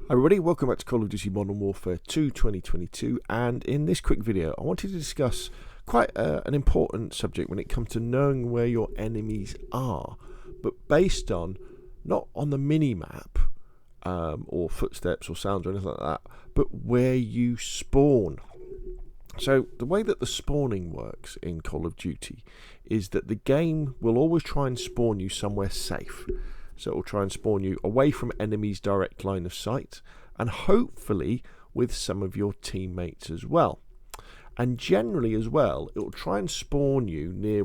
Hi everybody, welcome back to Call of Duty Modern Warfare 2 2022, and in this quick video I wanted to discuss quite an important subject when it comes to knowing where your enemies are, but based on, not on the mini-map or footsteps or sounds or anything like that, but where you spawn. So the way that the spawning works in Call of Duty is that the game will always try and spawn you somewhere safe. So it will try and spawn you away from enemies' direct line of sight, and hopefully with some of your teammates as well. And generally as well, it will try and spawn you near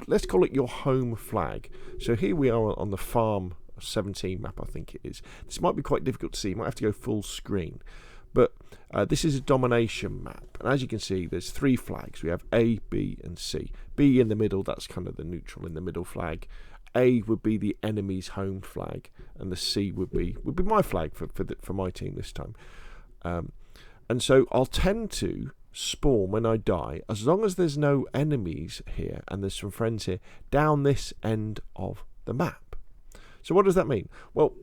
let's call it your home flag. So here we are on the Farm 17 map, I think it is. This might be quite difficult to see, you might have to go full screen. But this is a domination map, and as you can see there's three flags. We have A, B and C. B in the middle, that's kind of the neutral in the middle flag. A would be the enemy's home flag, and the C would be my flag for my team this time. And so I'll tend to spawn when I die, as long as there's no enemies here and there's some friends here, down this end of the map. So what does that mean? Well,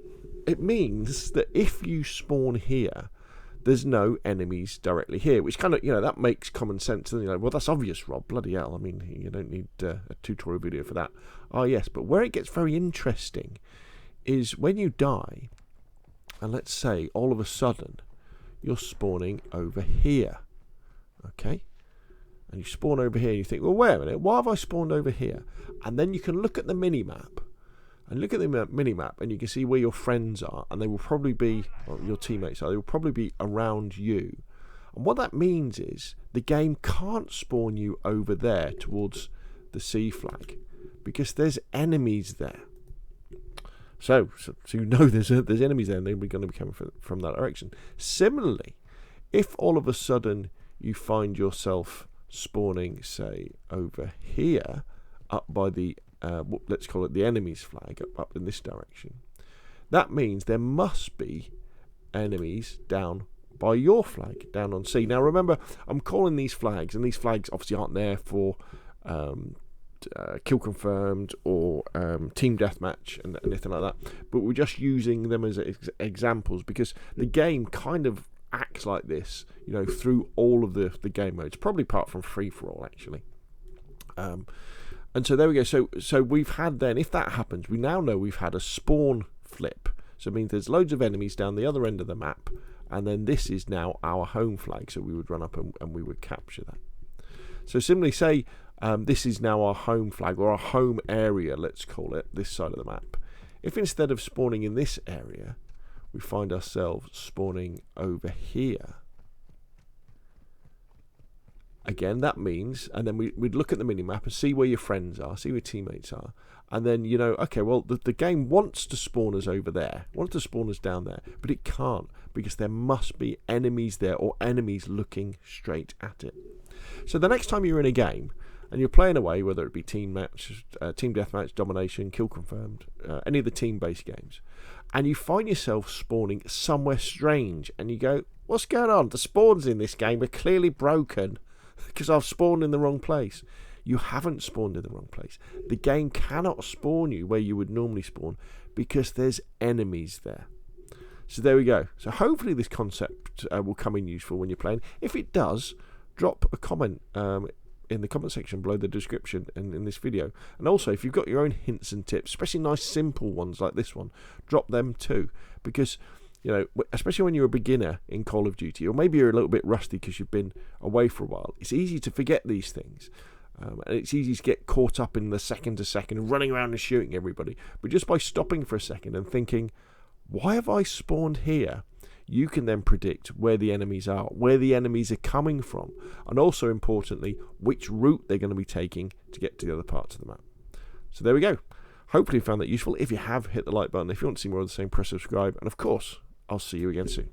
it means that if you spawn here, there's no enemies directly here, which kind of, that makes common sense. And well, that's obvious, Rob. Bloody hell. I mean, you don't need a tutorial video for that. Oh, yes. But where it gets very interesting is when you die, and let's say all of a sudden you're spawning over here. Okay? And you spawn over here and you think, well, wait a minute. Why have I spawned over here? And then you can look at the mini-map. And look at the mini-map, and you can see where your friends are, and they will probably be, or your teammates are, they will probably be around you. And what that means is the game can't spawn you over there towards the C flag, because there's enemies there. So you know there's enemies there, and they're going to be coming from that direction. Similarly, if all of a sudden you find yourself spawning, say, over here, up by the let's call it the enemy's flag, up in this direction, that means there must be enemies down by your flag, down on C. Now remember, I'm calling these flags, and these flags obviously aren't there for kill confirmed or team deathmatch and anything like that, but we're just using them as examples, because the game kind of acts like this, through all of the game modes, probably apart from free-for-all actually. And so there we go. So we've had then, if that happens, we now know we've had a spawn flip. So it means there's loads of enemies down the other end of the map, and then this is now our home flag. So we would run up and we would capture that. So similarly, say this is now our home flag, or our home area, let's call it, this side of the map. If instead of spawning in this area, we find ourselves spawning over here, again, that means, and then we'd look at the mini-map and see where your friends are, see where your teammates are, and then, okay, well, the game wants to spawn us over there, wants to spawn us down there, but it can't, because there must be enemies there, or enemies looking straight at it. So the next time you're in a game, and you're playing away, whether it be team deathmatch, domination, kill confirmed, any of the team-based games, and you find yourself spawning somewhere strange, and you go, what's going on? The spawns in this game are clearly broken, because I've spawned in the wrong place. You haven't spawned in the wrong place. The game cannot spawn you where you would normally spawn, because there's enemies there. So there we go. So hopefully this concept will come in useful when you're playing. If it does, drop a comment in the comment section below the description in this video. And also, if you've got your own hints and tips, especially nice simple ones like this one, drop them too, because especially when you're a beginner in Call of Duty, or maybe you're a little bit rusty because you've been away for a while, it's easy to forget these things. And it's easy to get caught up in the second to second, running around and shooting everybody. But just by stopping for a second and thinking, why have I spawned here? You can then predict where the enemies are, where the enemies are coming from, and also, importantly, which route they're going to be taking to get to the other parts of the map. So there we go. Hopefully you found that useful. If you have, hit the like button. If you want to see more of the same, press subscribe. And of course, I'll see you again soon.